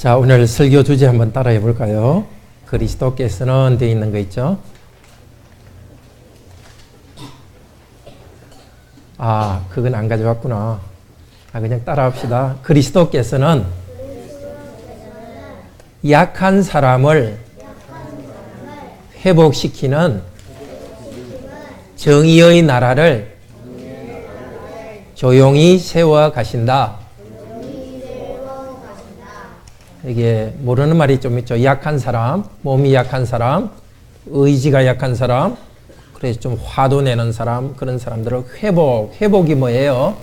자, 오늘 설교 주제 한번 따라해 볼까요? 그리스도께서는 되어 있는 거 있죠? 아, 그건 안 가져왔구나. 그냥 따라 합시다. 그리스도께서는 약한 사람을 회복시키는 정의의 나라를 조용히 세워 가신다. 이게 모르는 말이 좀 있죠. 약한 사람, 몸이 약한 사람, 의지가 약한 사람, 그래서 좀 화도 내는 사람, 그런 사람들을 회복이 뭐예요?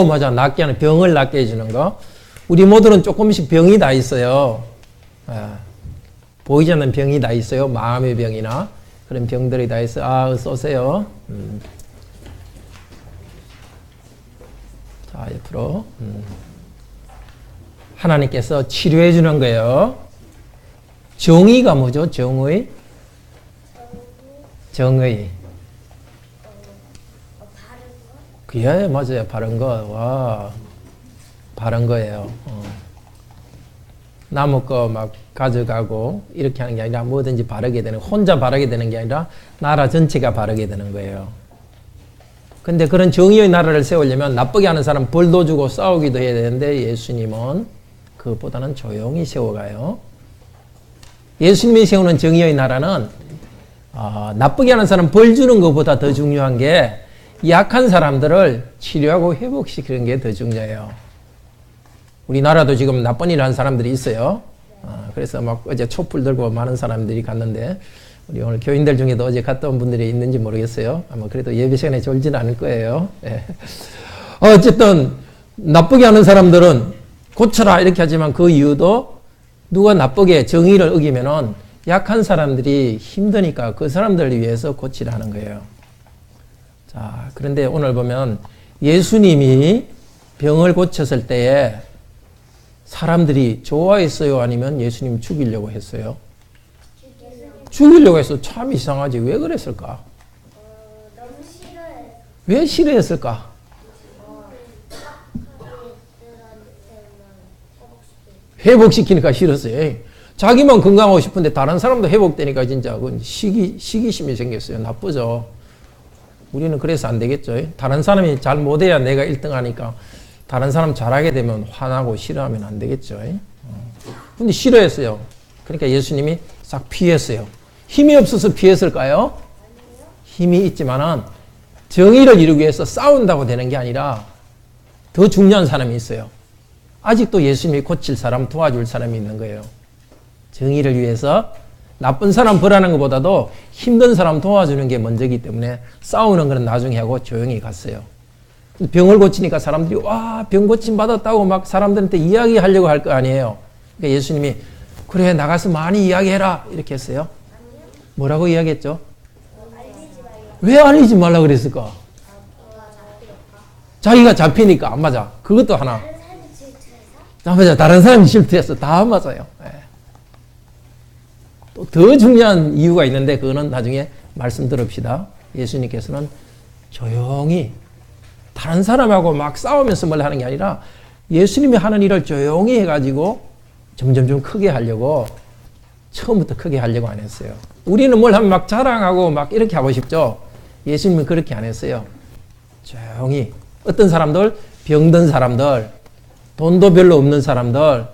맞아. 낫게 하는, 병을 낫게 해주는 거. 우리 모두는 조금씩 병이 다 있어요. 보이지 않는 병이 다 있어요. 마음의 병이나 그런 병들이 다 있어요. 어서 오세요. 자, 옆으로. 하나님께서 치료해 주는 거예요. 정의가 뭐죠? 정의? 정의. 그래, 맞아요. 바른 거. 와, 바른 거예요. 남의 거 막 가져가고 이렇게 하는 게 아니라 뭐든지 바르게 되는, 혼자 바르게 되는 게 아니라 나라 전체가 바르게 되는 거예요. 근데 그런 정의의 나라를 세우려면 나쁘게 하는 사람 벌도 주고 싸우기도 해야 되는데 예수님은 그것보다는 조용히 세워가요. 예수님이 세우는 정의의 나라는 나쁘게 하는 사람 벌 주는 것보다 더 중요한 게 약한 사람들을 치료하고 회복시키는 게 더 중요해요. 우리나라도 지금 나쁜 일 하는 사람들이 있어요. 그래서 막 어제 촛불 들고 많은 사람들이 갔는데 우리 오늘 교인들 중에도 어제 갔다 온 분들이 있는지 모르겠어요. 아마 그래도 예배 시간에 졸지는 않을 거예요. 예. 어쨌든 나쁘게 하는 사람들은 고쳐라 이렇게 하지만 그 이유도 누가 나쁘게 정의를 어기면은 약한 사람들이 힘드니까 그 사람들을 위해서 고치라는 거예요. 자, 그런데 오늘 보면 예수님이 병을 고쳤을 때에 사람들이 좋아했어요? 아니면 예수님 죽이려고 했어요? 죽이려고 했어. 참 이상하지. 왜 그랬을까? 너무 싫어해. 왜 싫어했을까? 회복시키니까 싫었어요. 자기만 건강하고 싶은데 다른 사람도 회복되니까 진짜 그건 시기심이 생겼어요. 나쁘죠. 우리는 그래서 안 되겠죠. 다른 사람이 잘 못해야 내가 1등 하니까 다른 사람 잘하게 되면 화나고 싫어하면 안 되겠죠. 근데 싫어했어요. 그러니까 예수님이 싹 피했어요. 힘이 없어서 피했을까요? 힘이 있지만은 정의를 이루기 위해서 싸운다고 되는 게 아니라 더 중요한 사람이 있어요. 아직도 예수님이 고칠 사람, 도와줄 사람이 있는 거예요. 정의를 위해서 나쁜 사람 벌하는 것보다도 힘든 사람 도와주는 게 먼저이기 때문에 싸우는 건 나중에 하고 조용히 갔어요. 병을 고치니까 사람들이 와, 병 고침 받았다고 막 사람들한테 이야기하려고 할 거 아니에요. 그러니까 예수님이 그래, 나가서 많이 이야기해라 이렇게 했어요. 뭐라고 이야기했죠? 왜 알리지 말라 그랬을까? 자기가 잡히니까 안 맞아. 그것도 하나. 맞아. 다른 사람이 질투해서 다 맞아요. 또 더 중요한 이유가 있는데 그거는 나중에 말씀 들읍시다. 예수님께서는 조용히 다른 사람하고 막 싸우면서 뭘 하는 게 아니라 예수님이 하는 일을 조용히 해가지고 점점 좀 크게 하려고 처음부터 크게 하려고 안 했어요. 우리는 뭘 하면 막 자랑하고 막 이렇게 하고 싶죠. 예수님은 그렇게 안 했어요. 조용히 어떤 사람들, 병든 사람들, 돈도 별로 없는 사람들,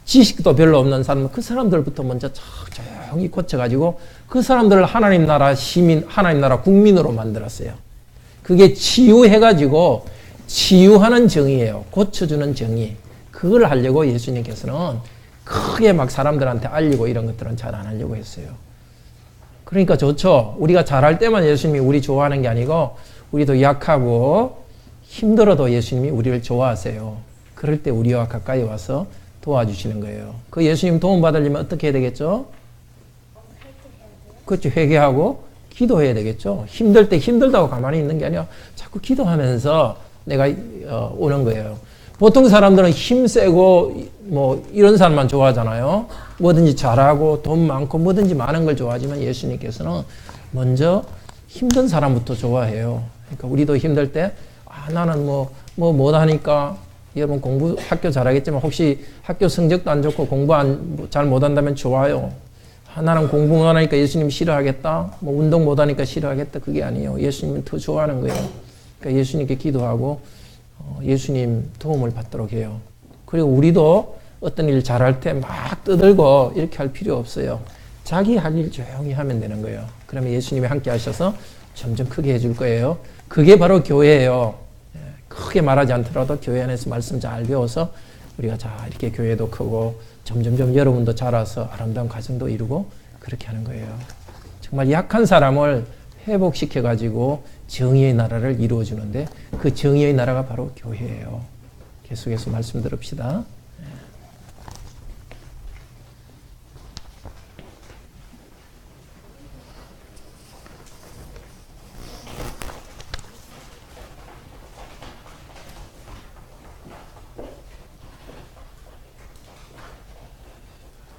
지식도 별로 없는 사람들, 그 사람들부터 먼저 조용히 고쳐가지고 그 사람들을 하나님 나라 시민, 하나님 나라 국민으로 만들었어요. 그게 치유해가지고 치유하는 정의예요. 고쳐주는 정의. 그걸 하려고 예수님께서는 크게 막 사람들한테 알리고 이런 것들은 잘 안 하려고 했어요. 그러니까 좋죠. 우리가 잘할 때만 예수님이 우리 좋아하는 게 아니고 우리도 약하고 힘들어도 예수님이 우리를 좋아하세요. 그럴 때 우리와 가까이 와서 도와주시는 거예요. 그 예수님 도움 받으려면 어떻게 해야 되겠죠? 그렇죠. 회개하고 기도해야 되겠죠. 힘들 때 힘들다고 가만히 있는 게 아니라 자꾸 기도하면서 내가 오는 거예요. 보통 사람들은 힘세고 뭐 이런 사람만 좋아하잖아요. 뭐든지 잘하고 돈 많고 뭐든지 많은 걸 좋아하지만 예수님께서는 먼저 힘든 사람부터 좋아해요. 그러니까 우리도 힘들 때 나는 뭐 못하니까 여러분 공부 학교 잘하겠지만 혹시 학교 성적도 안 좋고 공부 잘 못한다면 좋아요. 나는 공부 못하니까 예수님 싫어하겠다. 뭐 운동 못하니까 싫어하겠다. 그게 아니에요. 예수님을 더 좋아하는 거예요. 그러니까 예수님께 기도하고 예수님 도움을 받도록 해요. 그리고 우리도 어떤 일 잘할 때 막 떠들고 이렇게 할 필요 없어요. 자기 할 일 조용히 하면 되는 거예요. 그러면 예수님이 함께 하셔서 점점 크게 해줄 거예요. 그게 바로 교회예요. 크게 말하지 않더라도 교회 안에서 말씀 잘 배워서 우리가 자 이렇게 교회도 크고 점점점 여러분도 자라서 아름다운 가정도 이루고 그렇게 하는 거예요. 정말 약한 사람을 회복시켜가지고 정의의 나라를 이루어주는데 그 정의의 나라가 바로 교회예요. 계속해서 말씀 들읍시다.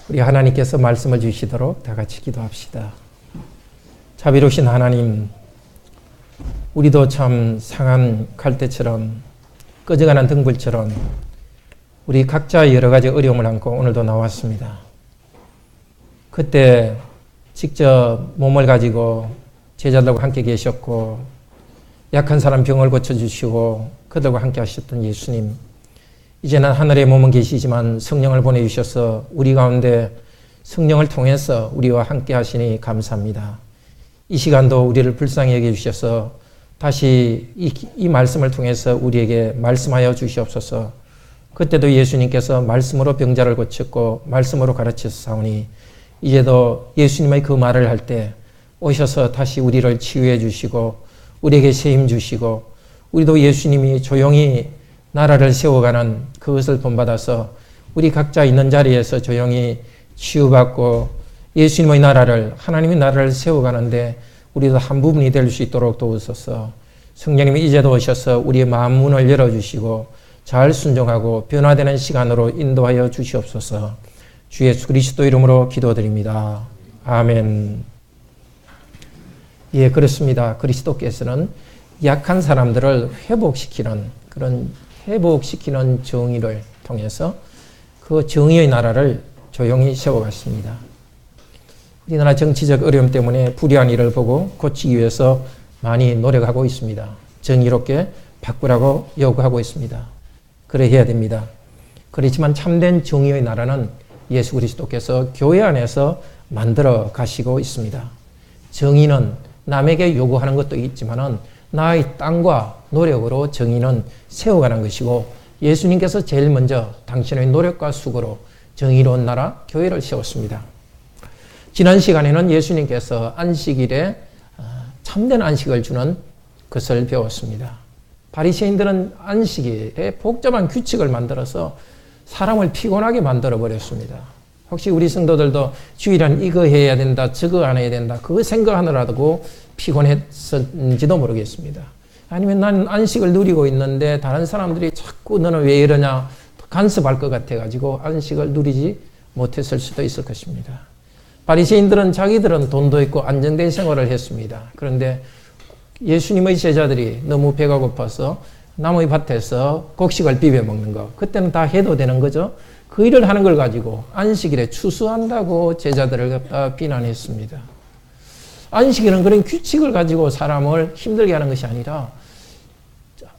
우리 하나님께서 말씀을 주시도록 다 같이 기도합시다. 자비로우신 하나님, 우리도 참 상한 갈대처럼 꺼져가는 등불처럼 우리 각자 여러 가지 어려움을 안고 오늘도 나왔습니다. 그때 직접 몸을 가지고 제자들과 함께 계셨고 약한 사람 병을 고쳐주시고 그들과 함께 하셨던 예수님, 이제는 하늘에 몸은 계시지만 성령을 보내주셔서 우리 가운데 성령을 통해서 우리와 함께 하시니 감사합니다. 이 시간도 우리를 불쌍히 여겨주셔서 다시 이 말씀을 통해서 우리에게 말씀하여 주시옵소서. 그때도 예수님께서 말씀으로 병자를 고쳤고 말씀으로 가르치사오니 이제도 예수님의 그 말을 할 때 오셔서 다시 우리를 치유해 주시고 우리에게 세임 주시고 우리도 예수님이 조용히 나라를 세워가는 그것을 본받아서 우리 각자 있는 자리에서 조용히 치유받고 예수님의 나라를, 하나님의 나라를 세워가는데 우리도 한 부분이 될 수 있도록 도우소서. 성령님이 이제도 오셔서 우리의 마음 문을 열어주시고 잘 순종하고 변화되는 시간으로 인도하여 주시옵소서. 주 예수 그리스도 이름으로 기도드립니다. 아멘. 예, 그렇습니다. 그리스도께서는 약한 사람들을 회복시키는 그런 회복시키는 정의를 통해서 그 정의의 나라를 조용히 세워갔습니다. 우리나라 정치적 어려움 때문에 불의한 일을 보고 고치기 위해서 많이 노력하고 있습니다. 정의롭게 바꾸라고 요구하고 있습니다. 그래 해야 됩니다. 그렇지만 참된 정의의 나라는 예수 그리스도께서 교회 안에서 만들어 가시고 있습니다. 정의는 남에게 요구하는 것도 있지만은 나의 땀과 노력으로 정의는 세워가는 것이고 예수님께서 제일 먼저 당신의 노력과 수고로 정의로운 나라 교회를 세웠습니다. 지난 시간에는 예수님께서 안식일에 참된 안식을 주는 것을 배웠습니다. 바리새인들은 안식일에 복잡한 규칙을 만들어서 사람을 피곤하게 만들어 버렸습니다. 혹시 우리 성도들도 주일은 이거 해야 된다, 저거 안 해야 된다, 그거 생각하느라고 피곤했는지도 모르겠습니다. 아니면 나는 안식을 누리고 있는데 다른 사람들이 자꾸 너는 왜 이러냐 간섭할 것 같아가지고 안식을 누리지 못했을 수도 있을 것입니다. 바리새인들은 자기들은 돈도 있고 안정된 생활을 했습니다. 그런데 예수님의 제자들이 너무 배가 고파서 나무의 밭에서 곡식을 비벼 먹는 거, 그때는 다 해도 되는 거죠. 그 일을 하는 걸 가지고 안식일에 추수한다고 제자들을 갖다 비난했습니다. 안식일은 그런 규칙을 가지고 사람을 힘들게 하는 것이 아니라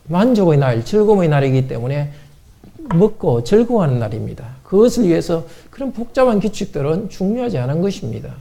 만족의 날, 즐거움의 날이기 때문에 먹고 즐거워하는 날입니다. 그것을 위해서 그런 복잡한 규칙들은 중요하지 않은 것입니다.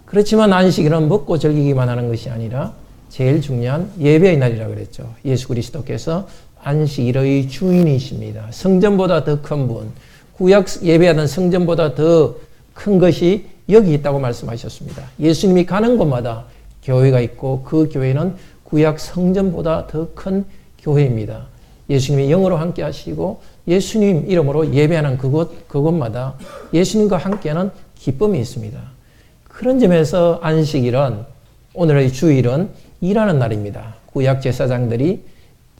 그렇지만 안식일은 먹고 즐기기만 하는 것이 아니라 제일 중요한 예배의 날이라고 그랬죠. 예수 그리스도께서 안식일의 주인이십니다. 성전보다 더 큰 분, 구약 예배하던 성전보다 더 큰 것이 여기 있다고 말씀하셨습니다. 예수님이 가는 곳마다 교회가 있고 그 교회는 구약 성전보다 더 큰 교회입니다. 예수님이 영으로 함께 하시고 예수님 이름으로 예배하는 그곳마다 예수님과 함께하는 기쁨이 있습니다. 그런 점에서 안식일은, 오늘의 주일은 일하는 날입니다. 구약 제사장들이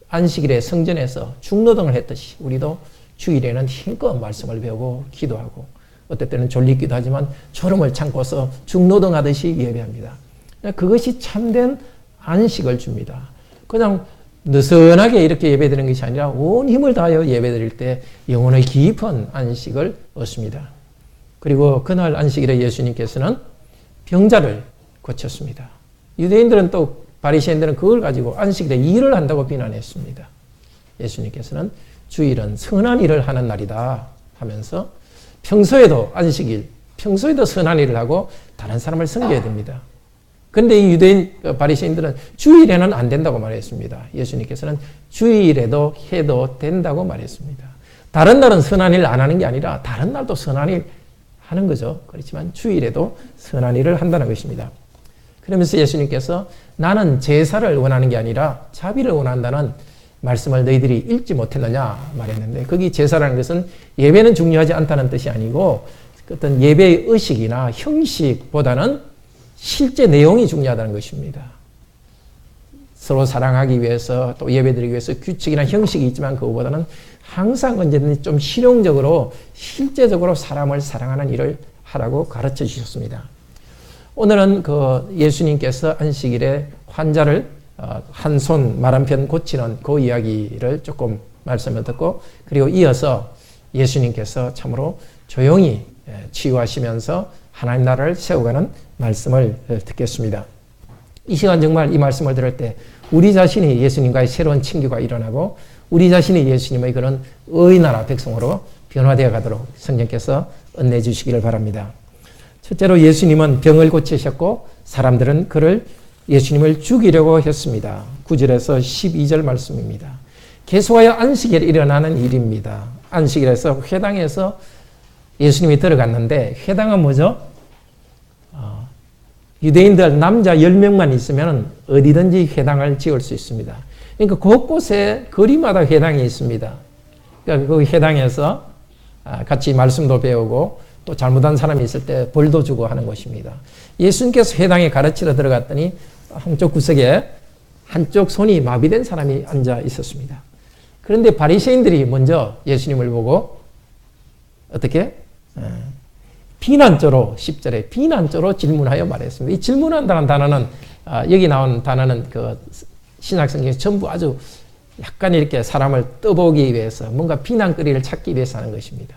안식일에 성전에서 중노동을 했듯이 우리도 주일에는 힘껏 말씀을 배우고 기도하고 어떨 때는 졸리기도 하지만 졸음을 참고서 중노동하듯이 예배합니다. 그것이 참된 안식을 줍니다. 그냥 느슨하게 이렇게 예배드리는 것이 아니라 온 힘을 다하여 예배드릴 때 영혼의 깊은 안식을 얻습니다. 그리고 그날 안식일에 예수님께서는 병자를 고쳤습니다. 유대인들은 또 바리새인들은 그걸 가지고 안식일에 일을 한다고 비난했습니다. 예수님께서는 주일은 선한 일을 하는 날이다 하면서 평소에도 안식일, 평소에도 선한 일을 하고 다른 사람을 섬겨야 됩니다. 그런데 이 유대인 바리새인들은 주일에는 안 된다고 말했습니다. 예수님께서는 주일에도 해도 된다고 말했습니다. 다른 날은 선한 일 안 하는 게 아니라 다른 날도 선한 일 하는 거죠. 그렇지만 주일에도 선한 일을 한다는 것입니다. 그러면서 예수님께서 나는 제사를 원하는 게 아니라 자비를 원한다는 말씀을 너희들이 읽지 못했느냐 말했는데, 거기 제사라는 것은 예배는 중요하지 않다는 뜻이 아니고 어떤 예배의 의식이나 형식보다는 실제 내용이 중요하다는 것입니다. 서로 사랑하기 위해서 또 예배드리기 위해서 규칙이나 형식이 있지만 그거보다는 항상 언제든지 좀 실용적으로 실제적으로 사람을 사랑하는 일을 하라고 가르쳐 주셨습니다. 오늘은 그 예수님께서 안식일에 환자를 한 손 말 한 편 고치는 그 이야기를 조금 말씀을 듣고, 그리고 이어서 예수님께서 참으로 조용히 치유하시면서 하나님 나라를 세워가는 말씀을 듣겠습니다. 이 시간 정말 이 말씀을 들을 때 우리 자신이 예수님과의 새로운 친교가 일어나고 우리 자신이 예수님의 그런 의의 나라 백성으로 변화되어 가도록 성령께서 은혜 주시기를 바랍니다. 첫째로 예수님은 병을 고치셨고 사람들은 예수님을 죽이려고 했습니다. 9절에서 12절 말씀입니다. 계속하여 안식일에 일어나는 일입니다. 안식일에서 회당에서 예수님이 들어갔는데, 회당은 뭐죠? 유대인들 남자 10명만 있으면 어디든지 회당을 지을 수 있습니다. 그러니까 곳곳에 거리마다 회당이 있습니다. 그러니까 그 회당에서 같이 말씀도 배우고 또 잘못한 사람이 있을 때 벌도 주고 하는 것입니다. 예수님께서 회당에 가르치러 들어갔더니 한쪽 구석에 한쪽 손이 마비된 사람이 앉아 있었습니다. 그런데 바리새인들이 먼저 예수님을 보고 어떻게? 비난조로 10절에 비난조로 질문하여 말했습니다. 이 질문한다는 단어는 여기 나온 단어는 그 신약성경에 전부 아주 약간 이렇게 사람을 떠보기 위해서 뭔가 비난거리를 찾기 위해서 하는 것입니다.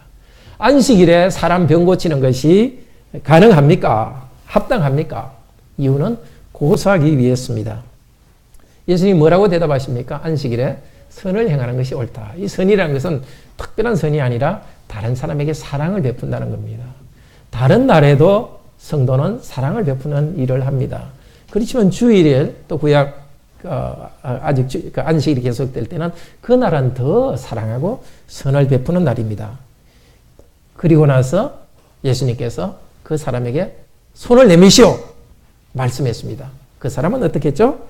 안식일에 사람 병 고치는 것이 가능합니까? 합당합니까? 이유는 고소하기 위해서입니다. 예수님이 뭐라고 대답하십니까? 안식일에 선을 행하는 것이 옳다. 이 선이라는 것은 특별한 선이 아니라 다른 사람에게 사랑을 베푼다는 겁니다. 다른 날에도 성도는 사랑을 베푸는 일을 합니다. 그렇지만 주일에 또 구약 아직 안식일이 계속될 때는 그날은 더 사랑하고 선을 베푸는 날입니다. 그리고 나서 예수님께서 그 사람에게 손을 내미시오 말씀했습니다. 그 사람은 어떻게 했죠?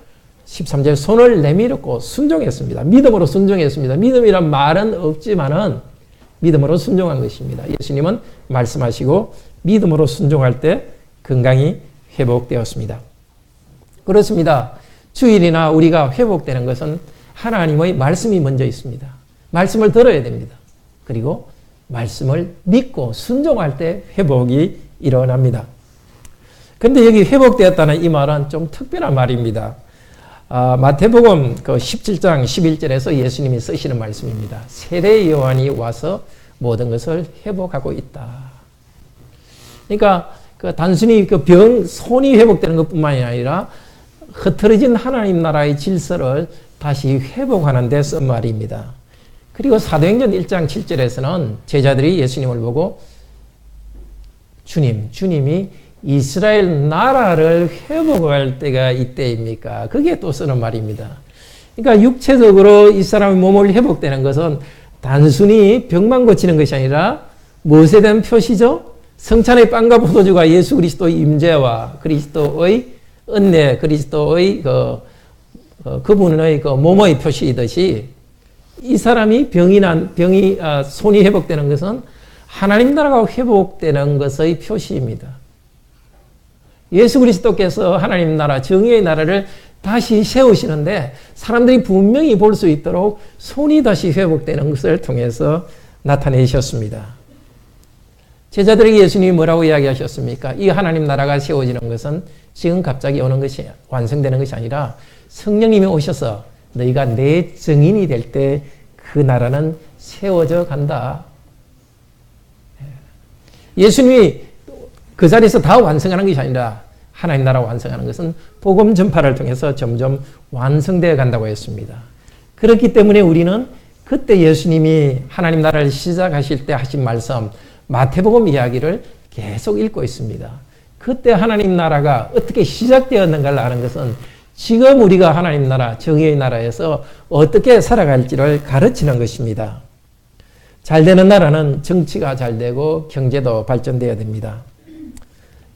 13절 손을 내밀었고 순종했습니다. 믿음으로 순종했습니다. 믿음이란 말은 없지만은 믿음으로 순종한 것입니다. 예수님은 말씀하시고 믿음으로 순종할 때 건강이 회복되었습니다. 그렇습니다. 주일이나 우리가 회복되는 것은 하나님의 말씀이 먼저 있습니다. 말씀을 들어야 됩니다. 그리고 말씀을 믿고 순종할 때 회복이 일어납니다. 근데 여기 회복되었다는 이 말은 좀 특별한 말입니다. 마태복음 그 17장 11절에서 예수님이 쓰시는 말씀입니다. 세례 요한이 와서 모든 것을 회복하고 있다. 그러니까 그 단순히 그 손이 회복되는 것뿐만이 아니라 흐트러진 하나님 나라의 질서를 다시 회복하는 데 쓴 말입니다. 그리고 사도행전 1장 7절에서는 제자들이 예수님을 보고 주님이 이스라엘 나라를 회복할 때가 이때입니까? 그게 또 쓰는 말입니다. 그러니까 육체적으로 이 사람의 몸을 회복되는 것은 단순히 병만 고치는 것이 아니라 무엇에 대한 표시죠? 성찬의 빵과 포도주가 예수 그리스도의 임재와 그리스도의 은혜, 그리스도의 그분의 그 몸의 표시이듯이 이 사람이 손이 회복되는 것은 하나님 나라가 회복되는 것의 표시입니다. 예수 그리스도께서 하나님 나라, 정의의 나라를 다시 세우시는데 사람들이 분명히 볼 수 있도록 손이 다시 회복되는 것을 통해서 나타내셨습니다. 제자들에게 예수님이 뭐라고 이야기하셨습니까? 이 하나님 나라가 세워지는 것은 지금 갑자기 오는 것이 완성되는 것이 아니라 성령님이 오셔서 너희가 내 증인이 될 때 그 나라는 세워져 간다. 예수님이 그 자리에서 다 완성하는 것이 아니라 하나님 나라 완성하는 것은 복음 전파를 통해서 점점 완성되어 간다고 했습니다. 그렇기 때문에 우리는 그때 예수님이 하나님 나라를 시작하실 때 하신 말씀 마태복음 이야기를 계속 읽고 있습니다. 그때 하나님 나라가 어떻게 시작되었는가를 아는 것은 지금 우리가 하나님 나라, 정의의 나라에서 어떻게 살아갈지를 가르치는 것입니다. 잘 되는 나라는 정치가 잘 되고 경제도 발전되어야 됩니다.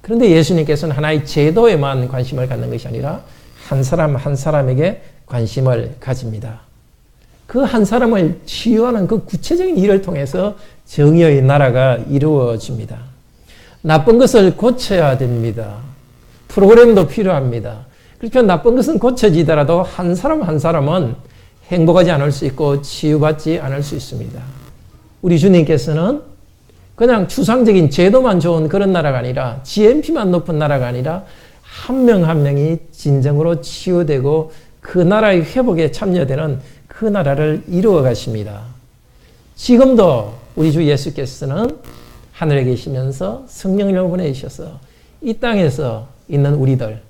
그런데 예수님께서는 하나의 제도에만 관심을 갖는 것이 아니라 한 사람 한 사람에게 관심을 가집니다. 그 한 사람을 치유하는 그 구체적인 일을 통해서 정의의 나라가 이루어집니다. 나쁜 것을 고쳐야 됩니다. 프로그램도 필요합니다. 그렇게 나쁜 것은 고쳐지더라도 한 사람 한 사람은 행복하지 않을 수 있고 치유받지 않을 수 있습니다. 우리 주님께서는 그냥 추상적인 제도만 좋은 그런 나라가 아니라 GNP만 높은 나라가 아니라 한 명 한 명이 진정으로 치유되고 그 나라의 회복에 참여되는 그 나라를 이루어 가십니다. 지금도 우리 주 예수께서는 하늘에 계시면서 성령을 보내주셔서 이 땅에서 있는 우리들,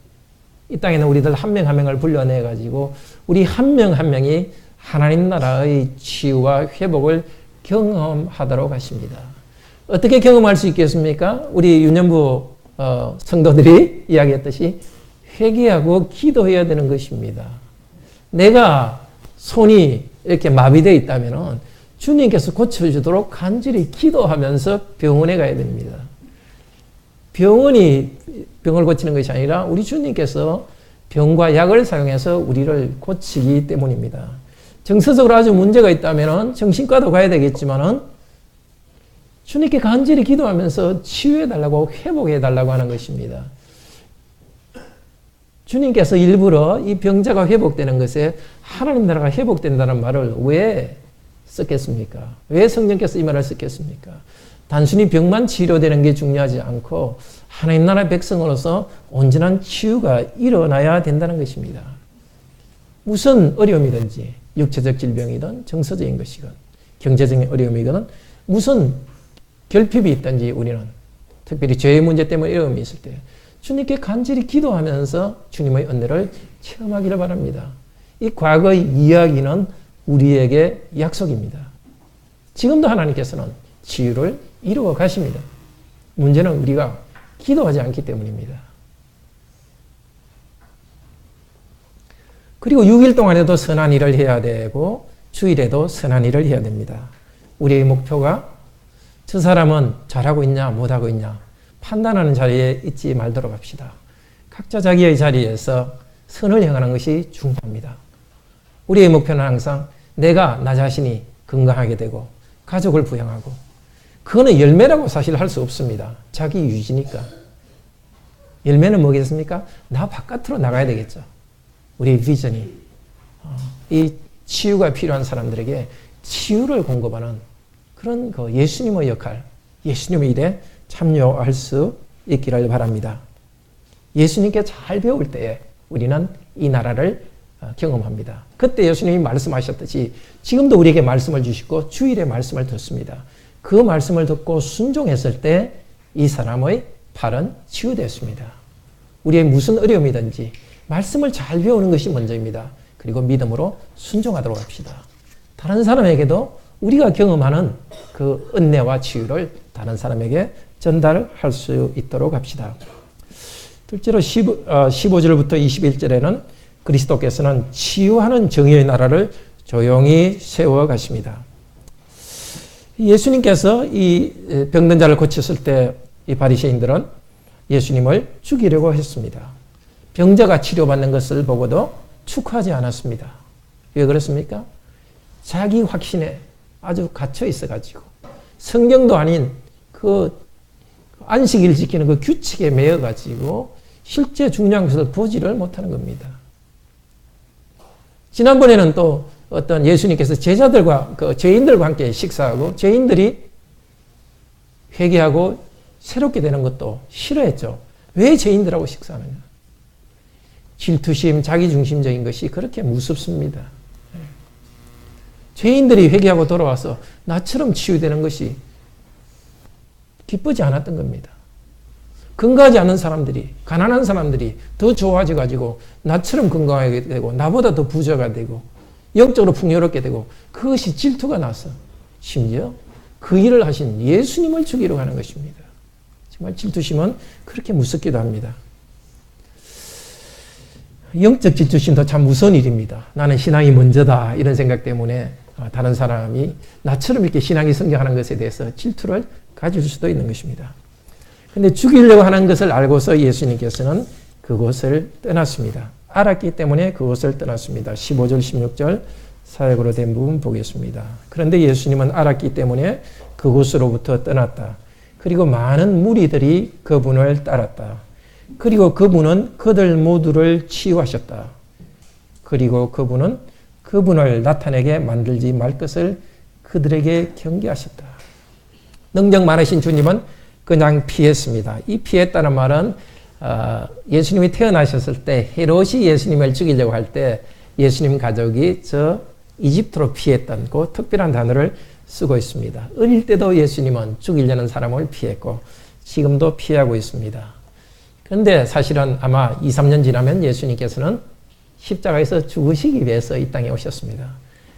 이 땅에 있는 우리들 한 명 한 명을 불러내 가지고 우리 한 명 한 명이 하나님 나라의 치유와 회복을 경험하도록 하십니다. 어떻게 경험할 수 있겠습니까? 우리 유년부 성도들이 이야기했듯이 회개하고 기도해야 되는 것입니다. 내가 손이 이렇게 마비되어 있다면 주님께서 고쳐주도록 간절히 기도하면서 병원에 가야 됩니다. 병원이 병을 고치는 것이 아니라 우리 주님께서 병과 약을 사용해서 우리를 고치기 때문입니다. 정서적으로 아주 문제가 있다면 정신과도 가야 되겠지만은 주님께 간절히 기도하면서 치유해달라고 회복해달라고 하는 것입니다. 주님께서 일부러 이 병자가 회복되는 것에 하나님 나라가 회복된다는 말을 왜 썼겠습니까? 왜 성령께서 이 말을 썼겠습니까? 단순히 병만 치료되는 게 중요하지 않고 하나님 나라 백성으로서 온전한 치유가 일어나야 된다는 것입니다. 무슨 어려움이든지 육체적 질병이든 정서적인 것이건 경제적인 어려움이건 무슨 결핍이 있든지 우리는 특별히 죄의 문제 때문에 어려움이 있을 때 주님께 간절히 기도하면서 주님의 은혜를 체험하기를 바랍니다. 이 과거의 이야기는 우리에게 약속입니다. 지금도 하나님께서는 치유를 이루어 가십니다. 문제는 우리가 기도하지 않기 때문입니다. 그리고 6일 동안에도 선한 일을 해야 되고 주일에도 선한 일을 해야 됩니다. 우리의 목표가 저 사람은 잘하고 있냐 못하고 있냐 판단하는 자리에 있지 말도록 합시다. 각자 자기의 자리에서 선을 행하는 것이 중요합니다. 우리의 목표는 항상 내가 나 자신이 건강하게 되고 가족을 부양하고 그거는 열매라고 사실 할 수 없습니다. 자기 유지니까. 열매는 뭐겠습니까? 나 바깥으로 나가야 되겠죠. 우리의 비전이 이 치유가 필요한 사람들에게 치유를 공급하는 그런 그 예수님의 역할, 예수님의 일에 참여할 수 있기를 바랍니다. 예수님께 잘 배울 때에 우리는 이 나라를 경험합니다. 그때 예수님이 말씀하셨듯이 지금도 우리에게 말씀을 주시고 주일에 말씀을 듣습니다. 그 말씀을 듣고 순종했을 때 이 사람의 팔은 치유됐습니다. 우리의 무슨 어려움이든지 말씀을 잘 배우는 것이 먼저입니다. 그리고 믿음으로 순종하도록 합시다. 다른 사람에게도 우리가 경험하는 그 은혜와 치유를 다른 사람에게 전달할 수 있도록 합시다. 둘째로 15절부터 21절에는 그리스도께서는 치유하는 정의의 나라를 조용히 세워 가십니다. 예수님께서 이 병든 자를 고쳤을 때 이 바리새인들은 예수님을 죽이려고 했습니다. 병자가 치료받는 것을 보고도 축하하지 않았습니다. 왜 그렇습니까? 자기 확신에 아주 갇혀 있어가지고 성경도 아닌 그 안식일 지키는 그 규칙에 매여가지고 실제 중요한 것을 보지를 못하는 겁니다. 지난번에는 또 어떤 예수님께서 제자들과 그 죄인들과 함께 식사하고 죄인들이 회개하고 새롭게 되는 것도 싫어했죠. 왜 죄인들하고 식사하느냐? 질투심, 자기중심적인 것이 그렇게 무섭습니다. 죄인들이 회개하고 돌아와서 나처럼 치유되는 것이 기쁘지 않았던 겁니다. 건강하지 않은 사람들이, 가난한 사람들이 더 좋아져 가지고 나처럼 건강하게 되고 나보다 더 부자가 되고 영적으로 풍요롭게 되고 그것이 질투가 나서 심지어 그 일을 하신 예수님을 죽이러 가는 것입니다. 정말 질투심은 그렇게 무섭기도 합니다. 영적 질투심도 참 무서운 일입니다. 나는 신앙이 먼저다 이런 생각 때문에 다른 사람이 나처럼 이렇게 신앙이 성장하는 것에 대해서 질투를 가질 수도 있는 것입니다. 근데 죽이려고 하는 것을 알고서 예수님께서는 그곳을 떠났습니다. 알았기 때문에 그곳을 떠났습니다. 15절, 16절 사역으로 된 부분 보겠습니다. 그런데 예수님은 알았기 때문에 그곳으로부터 떠났다. 그리고 많은 무리들이 그분을 따랐다. 그리고 그분은 그들 모두를 치유하셨다. 그리고 그분은 그분을 나타내게 만들지 말 것을 그들에게 경계하셨다. 능력 많으신 주님은 그냥 피했습니다. 이 피했다는 말은 예수님이 태어나셨을 때 헤롯이 예수님을 죽이려고 할 때 예수님 가족이 저 이집트로 피했던 그 특별한 단어를 쓰고 있습니다. 어릴 때도 예수님은 죽이려는 사람을 피했고 지금도 피하고 있습니다. 그런데 사실은 아마 2, 3년 지나면 예수님께서는 십자가에서 죽으시기 위해서 이 땅에 오셨습니다.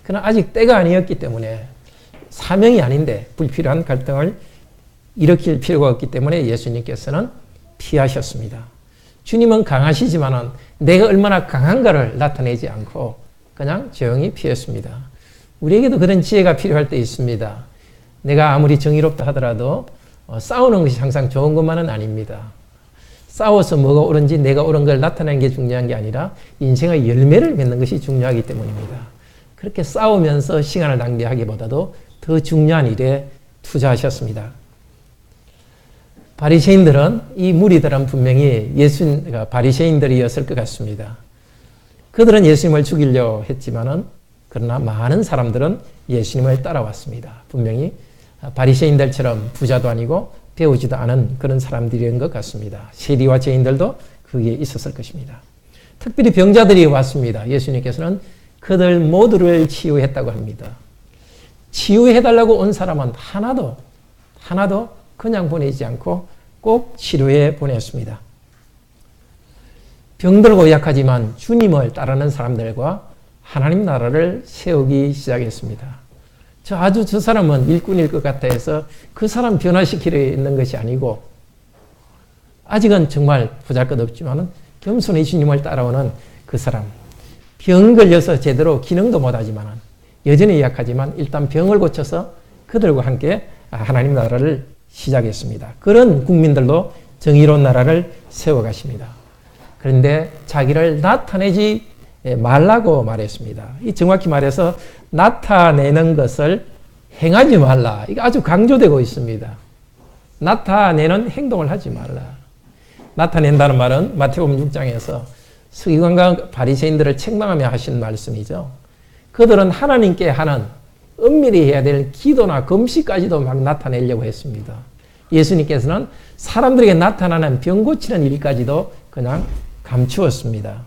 그러나 아직 때가 아니었기 때문에 사명이 아닌데 불필요한 갈등을 일으킬 필요가 없기 때문에 예수님께서는 피하셨습니다. 주님은 강하시지만은 내가 얼마나 강한가를 나타내지 않고 그냥 조용히 피했습니다. 우리에게도 그런 지혜가 필요할 때 있습니다. 내가 아무리 정의롭다 하더라도 싸우는 것이 항상 좋은 것만은 아닙니다. 싸워서 뭐가 옳은지 내가 옳은 걸 나타내는 게 중요한 게 아니라 인생의 열매를 맺는 것이 중요하기 때문입니다. 그렇게 싸우면서 시간을 낭비하기보다도 더 중요한 일에 투자하셨습니다. 바리새인들은 이 무리들은 분명히 바리새인들이었을 것 같습니다. 그들은 예수님을 죽이려 했지만은 그러나 많은 사람들은 예수님을 따라왔습니다. 분명히 바리새인들처럼 부자도 아니고 배우지도 않은 그런 사람들인 것 같습니다. 세리와 죄인들도 그게 있었을 것입니다. 특별히 병자들이 왔습니다. 예수님께서는 그들 모두를 치유했다고 합니다. 치유해달라고 온 사람은 하나도 그냥 보내지 않고 꼭 치료해 보냈습니다. 병들고 약하지만 주님을 따르는 사람들과 하나님 나라를 세우기 시작했습니다. 저 사람은 일꾼일 것 같아 해서 그 사람 변화시키려 있는 것이 아니고 아직은 정말 보잘것없지만 겸손히 주님을 따라오는 그 사람. 병 걸려서 제대로 기능도 못하지만 여전히 약하지만 일단 병을 고쳐서 그들과 함께 하나님 나라를 시작했습니다. 그런 국민들도 정의로운 나라를 세워가십니다. 그런데 자기를 나타내지 말라고 말했습니다. 이 정확히 말해서 나타내는 것을 행하지 말라. 이게 아주 강조되고 있습니다. 나타내는 행동을 하지 말라. 나타낸다는 말은 마태복음 6장에서 서기관과 바리새인들을 책망하며 하신 말씀이죠. 그들은 하나님께 하는 은밀히 해야 될 기도나 금식까지도 막 나타내려고 했습니다. 예수님께서는 사람들에게 나타나는 병 고치는 일까지도 그냥 감추었습니다.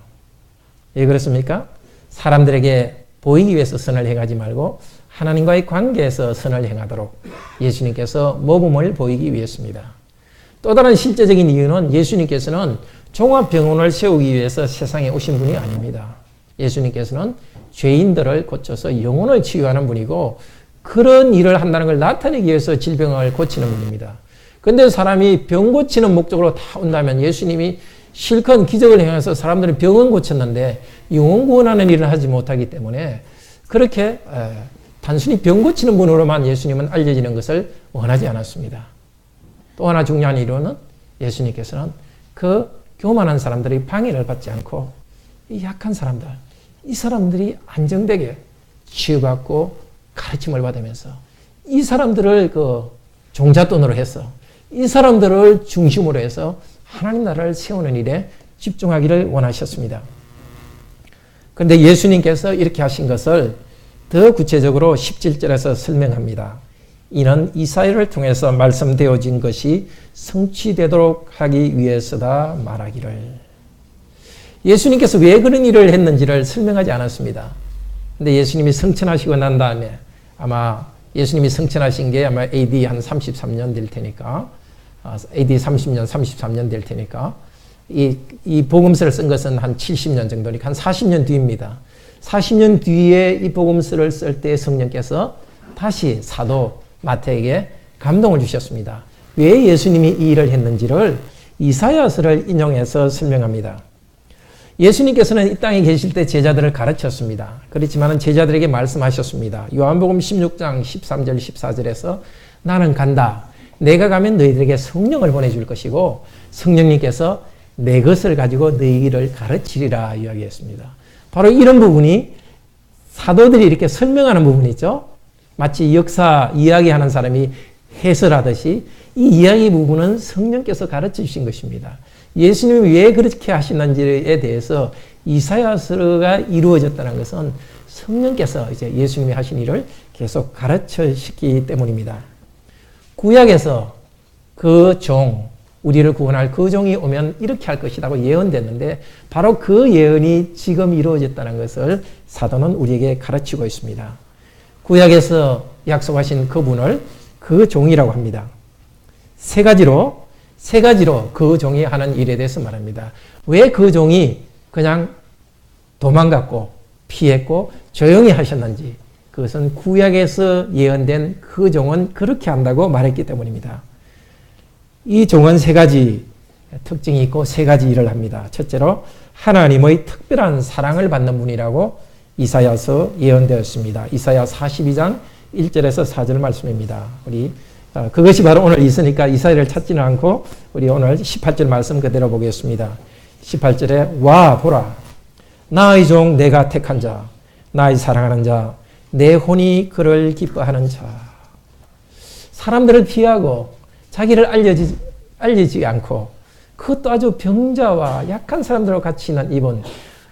왜 그렇습니까? 사람들에게 보이기 위해서 선을 행하지 말고 하나님과의 관계에서 선을 행하도록 예수님께서 모범을 보이기 위해서입니다. 또 다른 실제적인 이유는 예수님께서는 종합병원을 세우기 위해서 세상에 오신 분이 아닙니다. 예수님께서는 죄인들을 고쳐서 영혼을 치유하는 분이고 그런 일을 한다는 걸 나타내기 위해서 질병을 고치는 분입니다. 그런데 사람이 병 고치는 목적으로 다 온다면 예수님이 실컷 기적을 행해서 사람들은 병은 고쳤는데 영혼 구원하는 일을 하지 못하기 때문에 그렇게 단순히 병 고치는 분으로만 예수님은 알려지는 것을 원하지 않았습니다. 또 하나 중요한 이유는 예수님께서는 그 교만한 사람들이 방해를 받지 않고 이 약한 사람들, 이 사람들이 안정되게 치유받고 가르침을 받으면서 이 사람들을 그 종잣돈으로 해서 이 사람들을 중심으로 해서 하나님 나라를 세우는 일에 집중하기를 원하셨습니다. 그런데 예수님께서 이렇게 하신 것을 더 구체적으로 17절에서 설명합니다. 이는 이사야를 통해서 말씀되어진 것이 성취되도록 하기 위해서다 말하기를. 예수님께서 왜 그런 일을 했는지를 설명하지 않았습니다. 근데 예수님이 승천하시고 난 다음에 아마 예수님이 승천하신 게 아마 AD 한 33년 될 테니까, AD 30년, 33년 될 테니까, 이 복음서를 쓴 것은 한 70년 정도니까 한 40년 뒤입니다. 40년 뒤에 이 복음서를 쓸 때 성령께서 다시 사도 마태에게 감동을 주셨습니다. 왜 예수님이 이 일을 했는지를 이사야서를 인용해서 설명합니다. 예수님께서는 이 땅에 계실 때 제자들을 가르쳤습니다. 그렇지만 제자들에게 말씀하셨습니다. 요한복음 16장 13절 14절에서 나는 간다. 내가 가면 너희들에게 성령을 보내줄 것이고 성령님께서 내 것을 가지고 너희를 가르치리라 이야기했습니다. 바로 이런 부분이 사도들이 이렇게 설명하는 부분이죠. 마치 역사 이야기하는 사람이 해설하듯이 이 이야기 부분은 성령께서 가르쳐 주신 것입니다. 예수님이 왜 그렇게 하시는지에 대해서 이사야서가 이루어졌다는 것은 성령께서 이제 예수님이 하신 일을 계속 가르쳐 주시기 때문입니다. 구약에서 그 종, 우리를 구원할 그 종이 오면 이렇게 할 것이라고 예언됐는데 바로 그 예언이 지금 이루어졌다는 것을 사도는 우리에게 가르치고 있습니다. 구약에서 약속하신 그분을 그 종이라고 합니다. 세 가지로 그 종이 하는 일에 대해서 말합니다. 왜 그 종이 그냥 도망갔고 피했고 조용히 하셨는지 그것은 구약에서 예언된 그 종은 그렇게 한다고 말했기 때문입니다. 이 종은 세 가지 특징이 있고 세 가지 일을 합니다. 첫째로 하나님의 특별한 사랑을 받는 분이라고 이사야서 예언되었습니다. 이사야 42장 1절에서 4절 말씀입니다. 우리 그것이 바로 오늘 있으니까 이사야를 찾지는 않고 우리 오늘 18절 말씀 그대로 보겠습니다. 18절에 와 보라 나의 종 내가 택한 자 나의 사랑하는 자 내 혼이 그를 기뻐하는 자. 사람들을 피하고 자기를 알리지 않고 그것도 아주 병자와 약한 사람들과 같이 있는 이분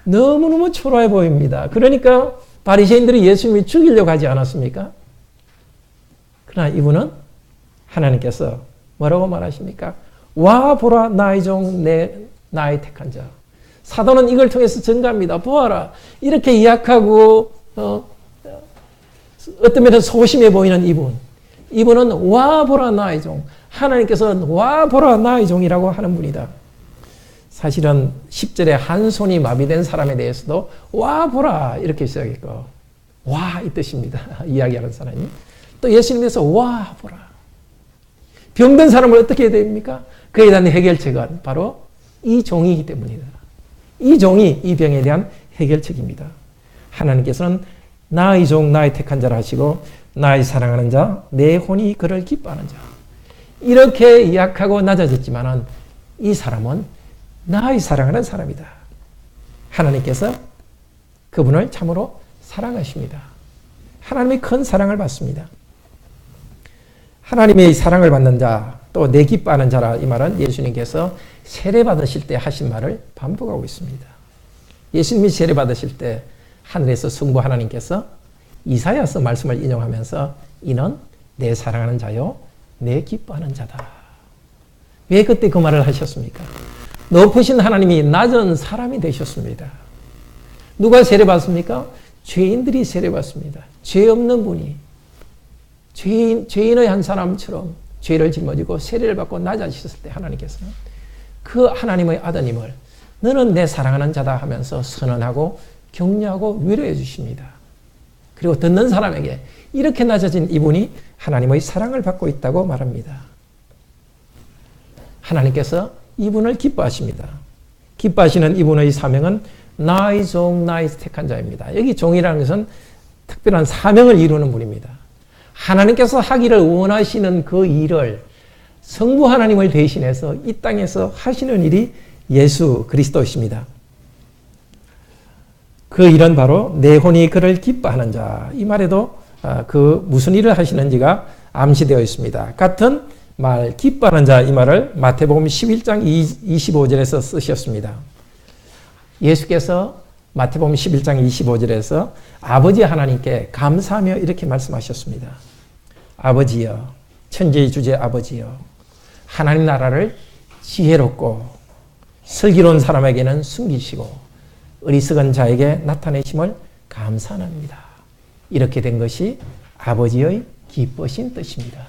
너무너무 초라해 보입니다. 그러니까 바리새인들이 예수님이 죽이려고 하지 않았습니까? 그러나 이분은 하나님께서 뭐라고 말하십니까? 와 보라 나의 종 나의 택한 자. 사도는 이걸 통해서 증가합니다. 보아라 이렇게 약하고 어떤 면에서 소심해 보이는 이분은 와 보라 나의 종. 하나님께서는 와 보라 나의 종이라고 하는 분이다. 사실은 10절에 한 손이 마비된 사람에 대해서도 와 보라 이렇게 시작했고 와 이 뜻입니다. 이야기하는 사람이. 또 예수님께서 와 보라. 병든 사람을 어떻게 해야 됩니까? 그에 대한 해결책은 바로 이 종이기 때문이다. 이 종이 이 병에 대한 해결책입니다. 하나님께서는 나의 종 나의 택한 자라 하시고 나의 사랑하는 자 내 혼이 그를 기뻐하는 자. 이렇게 약하고 낮아졌지만은 이 사람은 나의 사랑하는 사람이다. 하나님께서 그분을 참으로 사랑하십니다. 하나님의 큰 사랑을 받습니다. 하나님의 사랑을 받는 자, 또 내 기뻐하는 자라 이 말은 예수님께서 세례 받으실 때 하신 말을 반복하고 있습니다. 예수님이 세례 받으실 때 하늘에서 성부 하나님께서 이사야서 말씀을 인용하면서 이는 내 사랑하는 자요 내 기뻐하는 자다. 왜 그때 그 말을 하셨습니까? 높으신 하나님이 낮은 사람이 되셨습니다. 누가 세례받습니까? 죄인들이 세례받습니다. 죄 없는 분이 죄인의 한 사람처럼 죄를 짊어지고 세례를 받고 낮아지셨을 때 하나님께서는 그 하나님의 아드님을 너는 내 사랑하는 자다 하면서 선언하고 격려하고 위로해 주십니다. 그리고 듣는 사람에게 이렇게 낮아진 이분이 하나님의 사랑을 받고 있다고 말합니다. 하나님께서 이분을 기뻐하십니다. 기뻐하시는 이분의 사명은 나의 종, 나의 택한 자입니다. 여기 종이라는 것은 특별한 사명을 이루는 분입니다. 하나님께서 하기를 원하시는 그 일을 성부 하나님을 대신해서 이 땅에서 하시는 일이 예수 그리스도이십니다. 그 일은 바로 내 혼이 그를 기뻐하는 자. 이 말에도 그 무슨 일을 하시는지가 암시되어 있습니다. 같은 말 기뻐하는 자 이 말을 마태복음 11장 25절에서 쓰셨습니다. 예수께서 마태복음 11장 25절에서 아버지 하나님께 감사하며 이렇게 말씀하셨습니다. 아버지여 천지의 주제 아버지여 하나님 나라를 지혜롭고 슬기로운 사람에게는 숨기시고 어리석은 자에게 나타내심을 감사합니다. 이렇게 된 것이 아버지의 기쁘신 뜻입니다.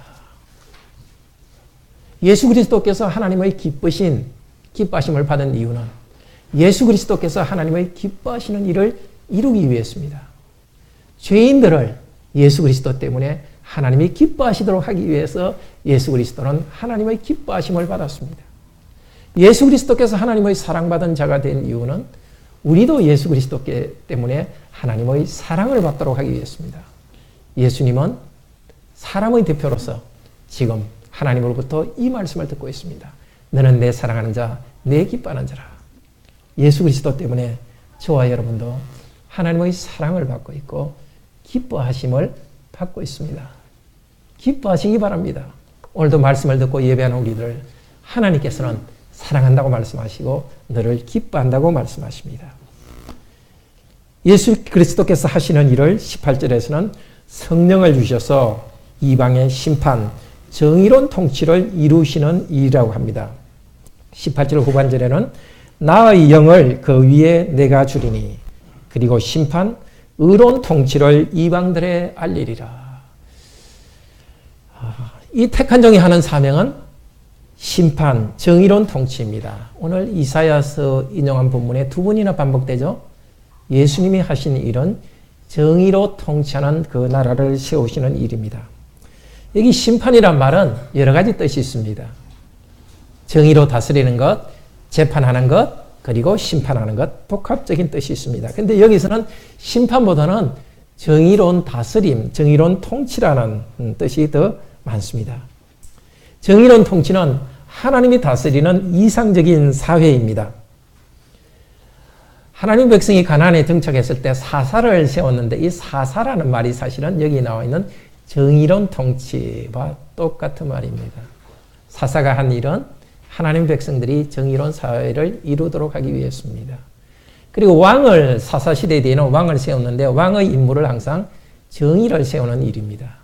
예수 그리스도께서 하나님의 기뻐하심을 받은 이유는 예수 그리스도께서 하나님의 기뻐하시는 일을 이루기 위해서입니다. 죄인들을 예수 그리스도 때문에 하나님이 기뻐하시도록 하기 위해서 예수 그리스도는 하나님의 기뻐하심을 받았습니다. 예수 그리스도께서 하나님의 사랑받은 자가 된 이유는 우리도 예수 그리스도 때문에 하나님의 사랑을 받도록 하기 위해서입니다. 예수님은 사람의 대표로서 지금 하나님으로부터 이 말씀을 듣고 있습니다. 너는 내 사랑하는 자, 내 기뻐하는 자라. 예수 그리스도 때문에 저와 여러분도 하나님의 사랑을 받고 있고 기뻐하심을 받고 있습니다. 기뻐하시기 바랍니다. 오늘도 말씀을 듣고 예배하는 우리들 하나님께서는 사랑한다고 말씀하시고 너를 기뻐한다고 말씀하십니다. 예수 그리스도께서 하시는 일을 18절에서는 성령을 주셔서 이방의 심판, 정의로운 통치를 이루시는 일이라고 합니다. 18절 후반절에는 나의 영을 그 위에 내가 주리니 그리고 심판, 의로운 통치를 이방들에 알리리라. 이 택한 종이 하는 사명은 심판, 정의로운 통치입니다. 오늘 이사야서 인용한 본문에 두 번이나 반복되죠. 예수님이 하신 일은 정의로 통치하는 그 나라를 세우시는 일입니다. 여기 심판이란 말은 여러 가지 뜻이 있습니다. 정의로 다스리는 것, 재판하는 것, 그리고 심판하는 것, 복합적인 뜻이 있습니다. 근데 여기서는 심판보다는 정의로운 다스림, 정의로운 통치라는 뜻이 더 많습니다. 정의로운 통치는 하나님이 다스리는 이상적인 사회입니다. 하나님 백성이 가나안에 정착했을 때 사사를 세웠는데 이 사사라는 말이 사실은 여기 나와 있는 정의로운 통치와 똑같은 말입니다. 사사가 한 일은 하나님 백성들이 정의로운 사회를 이루도록 하기 위해서입니다. 그리고 왕을 사사시대 뒤에는 왕을 세웠는데 왕의 임무를 항상 정의를 세우는 일입니다.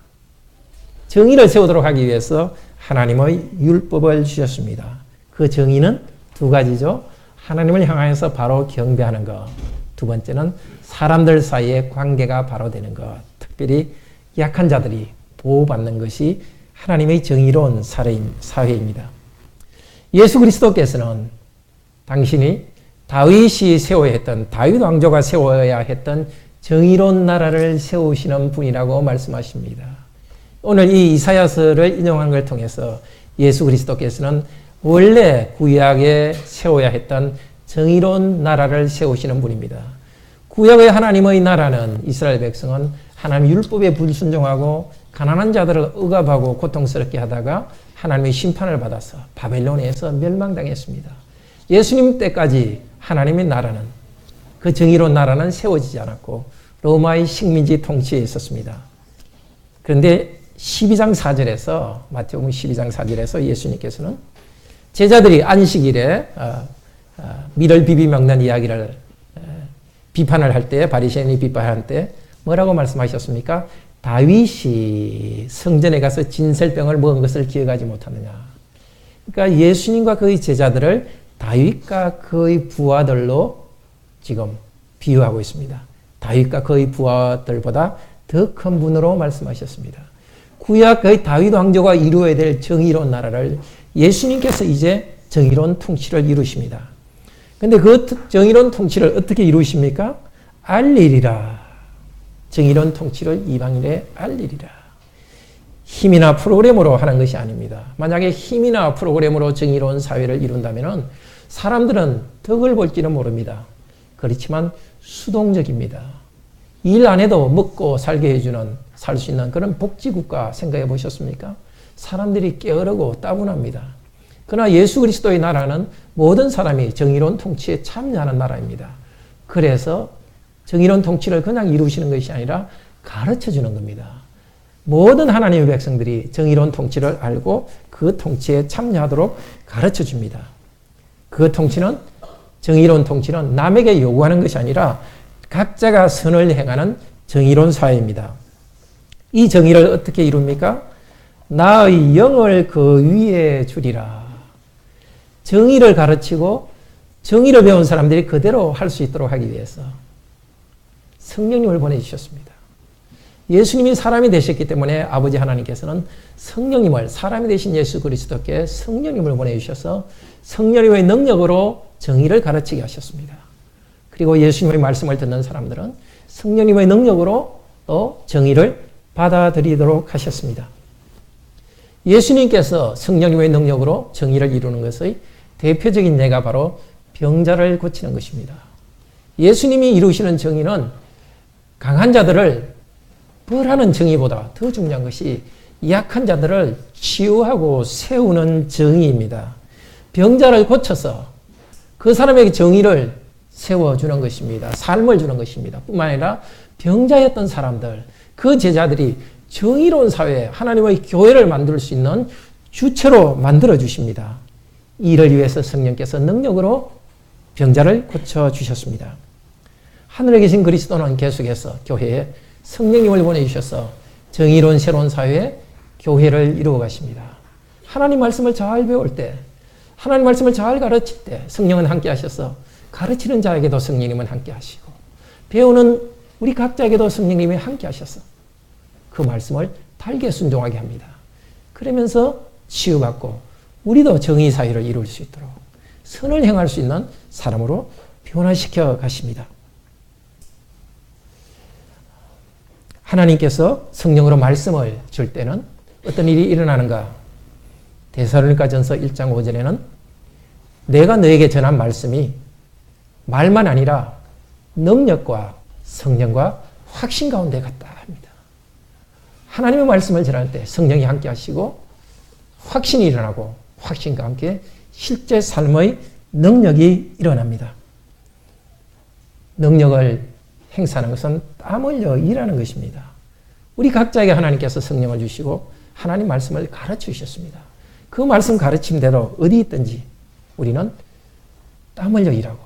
정의를 세우도록 하기 위해서 하나님의 율법을 주셨습니다. 그 정의는 두 가지죠. 하나님을 향하여서 바로 경배하는 것. 두 번째는 사람들 사이의 관계가 바로 되는 것. 특별히 약한 자들이 보호받는 것이 하나님의 정의로운 사회입니다. 예수 그리스도께서는 당신이 다윗이 세워야 했던, 다윗 왕조가 세워야 했던 정의로운 나라를 세우시는 분이라고 말씀하십니다. 오늘 이 이사야서를 인용한 걸 통해서 예수 그리스도께서는 원래 구약에 세워야 했던 정의로운 나라를 세우시는 분입니다. 구약의 하나님의 나라는 이스라엘 백성은 하나님 율법에 불순종하고 가난한 자들을 억압하고 고통스럽게 하다가 하나님의 심판을 받아서 바벨론에서 멸망당했습니다. 예수님 때까지 하나님의 나라는, 그 정의로운 나라는 세워지지 않았고 로마의 식민지 통치에 있었습니다. 그런데 12장 4절에서 마태복음 12장 4절에서 예수님께서는 제자들이 안식일에 밀을 비비 먹는 이야기를 비판을 할 때, 바리새인이 비판할 때 뭐라고 말씀하셨습니까? 다윗이 성전에 가서 진설병을 먹은 것을 기억하지 못하느냐. 그러니까 예수님과 그의 제자들을 다윗과 그의 부하들로 지금 비유하고 있습니다. 다윗과 그의 부하들보다 더 큰 분으로 말씀하셨습니다. 구약 그의 다윗 왕조가 이루어야 될 정의로운 나라를 예수님께서 이제 정의로운 통치를 이루십니다. 그런데 그 정의로운 통치를 어떻게 이루십니까? 알리리라. 정의로운 통치를 이방인에 알리리라. 힘이나 프로그램으로 하는 것이 아닙니다. 만약에 힘이나 프로그램으로 정의로운 사회를 이룬다면 사람들은 덕을 볼지는 모릅니다. 그렇지만 수동적입니다. 일 안 해도 먹고 살게 해주는, 살 수 있는 그런 복지국가 생각해 보셨습니까? 사람들이 게으르고 따분합니다. 그러나 예수 그리스도의 나라는 모든 사람이 정의로운 통치에 참여하는 나라입니다. 그래서 정의로운 통치를 그냥 이루시는 것이 아니라 가르쳐 주는 겁니다. 모든 하나님의 백성들이 정의로운 통치를 알고 그 통치에 참여하도록 가르쳐 줍니다. 그 통치는, 정의로운 통치는 남에게 요구하는 것이 아니라 각자가 선을 행하는 정의로운 사회입니다. 이 정의를 어떻게 이룹니까? 나의 영을 그 위에 주리라. 정의를 가르치고 정의를 배운 사람들이 그대로 할 수 있도록 하기 위해서 성령님을 보내주셨습니다. 예수님이 사람이 되셨기 때문에 아버지 하나님께서는 성령님을, 사람이 되신 예수 그리스도께 성령님을 보내주셔서 성령님의 능력으로 정의를 가르치게 하셨습니다. 그리고 예수님의 말씀을 듣는 사람들은 성령님의 능력으로 또 정의를 받아들이도록 하셨습니다. 예수님께서 성령님의 능력으로 정의를 이루는 것의 대표적인 예가 바로 병자를 고치는 것입니다. 예수님이 이루시는 정의는 강한 자들을 벌하는 정의보다 더 중요한 것이 약한 자들을 치유하고 세우는 정의입니다. 병자를 고쳐서 그 사람에게 정의를 세워주는 것입니다. 삶을 주는 것입니다. 뿐만 아니라 병자였던 사람들, 그 제자들이 정의로운 사회, 하나님의 교회를 만들 수 있는 주체로 만들어 주십니다. 이를 위해서 성령께서 능력으로 병자를 고쳐주셨습니다. 하늘에 계신 그리스도는 계속해서 교회에 성령님을 보내주셔서 정의로운 새로운 사회에 교회를 이루어 가십니다. 하나님 말씀을 잘 배울 때, 하나님 말씀을 잘 가르칠 때 성령은 함께 하셔서 가르치는 자에게도 성령님은 함께 하시고 배우는 우리 각자에게도 성령님이 함께 하셔서 그 말씀을 달게 순종하게 합니다. 그러면서 치유받고 우리도 정의 사회를 이룰 수 있도록 선을 행할 수 있는 사람으로 변화시켜 가십니다. 하나님께서 성령으로 말씀을 줄 때는 어떤 일이 일어나는가? 데살로니가전서 1장 5절에는 내가 너에게 전한 말씀이 말만 아니라 능력과 성령과 확신 가운데 갔다 합니다. 하나님의 말씀을 전할 때 성령이 함께 하시고 확신이 일어나고 확신과 함께 실제 삶의 능력이 일어납니다. 능력을 행사하는 것은 땀 흘려 일하는 것입니다. 우리 각자에게 하나님께서 성령을 주시고 하나님 말씀을 가르쳐 주셨습니다. 그 말씀 가르침대로 어디 있든지 우리는 땀 흘려 일하고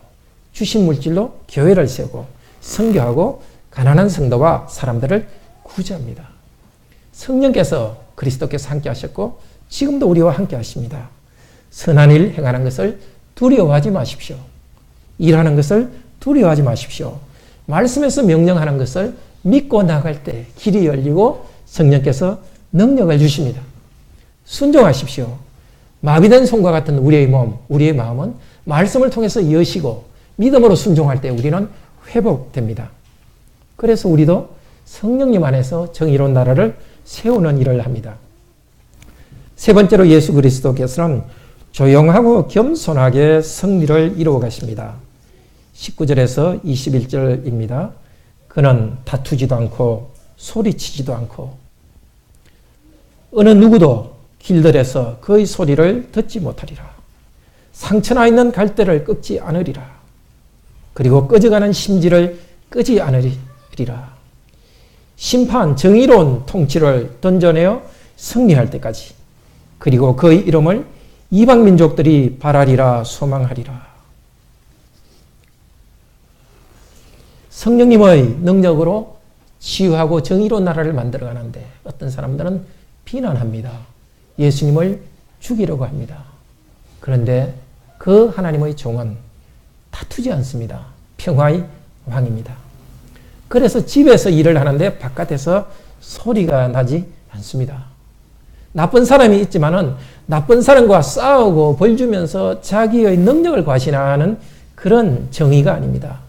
주신 물질로 교회를 세우고 선교하고 가난한 성도와 사람들을 구제합니다. 성령께서 그리스도께서 함께 하셨고 지금도 우리와 함께 하십니다. 선한 일 행하는 것을 두려워하지 마십시오. 일하는 것을 두려워하지 마십시오. 말씀에서 명령하는 것을 믿고 나갈 때 길이 열리고 성령께서 능력을 주십니다. 순종하십시오. 마비된 손과 같은 우리의 몸, 우리의 마음은 말씀을 통해서 여시고 믿음으로 순종할 때 우리는 회복됩니다. 그래서 우리도 성령님 안에서 정의로운 나라를 세우는 일을 합니다. 세 번째로 예수 그리스도께서는 조용하고 겸손하게 승리를 이루어 가십니다. 19절에서 21절입니다. 그는 다투지도 않고 소리치지도 않고 어느 누구도 길들에서 그의 소리를 듣지 못하리라. 상처나 있는 갈대를 꺾지 않으리라. 그리고 꺼져가는 심지를 끄지 않으리라. 심판, 정의로운 통치를 던져내어 승리할 때까지. 그리고 그의 이름을 이방 민족들이 바라리라 소망하리라. 성령님의 능력으로 치유하고 정의로운 나라를 만들어 가는데 어떤 사람들은 비난합니다. 예수님을 죽이려고 합니다. 그런데 그 하나님의 종은 다투지 않습니다. 평화의 왕입니다. 그래서 집에서 일을 하는데 바깥에서 소리가 나지 않습니다. 나쁜 사람이 있지만은 나쁜 사람과 싸우고 벌 주면서 자기의 능력을 과신하는 그런 정의가 아닙니다.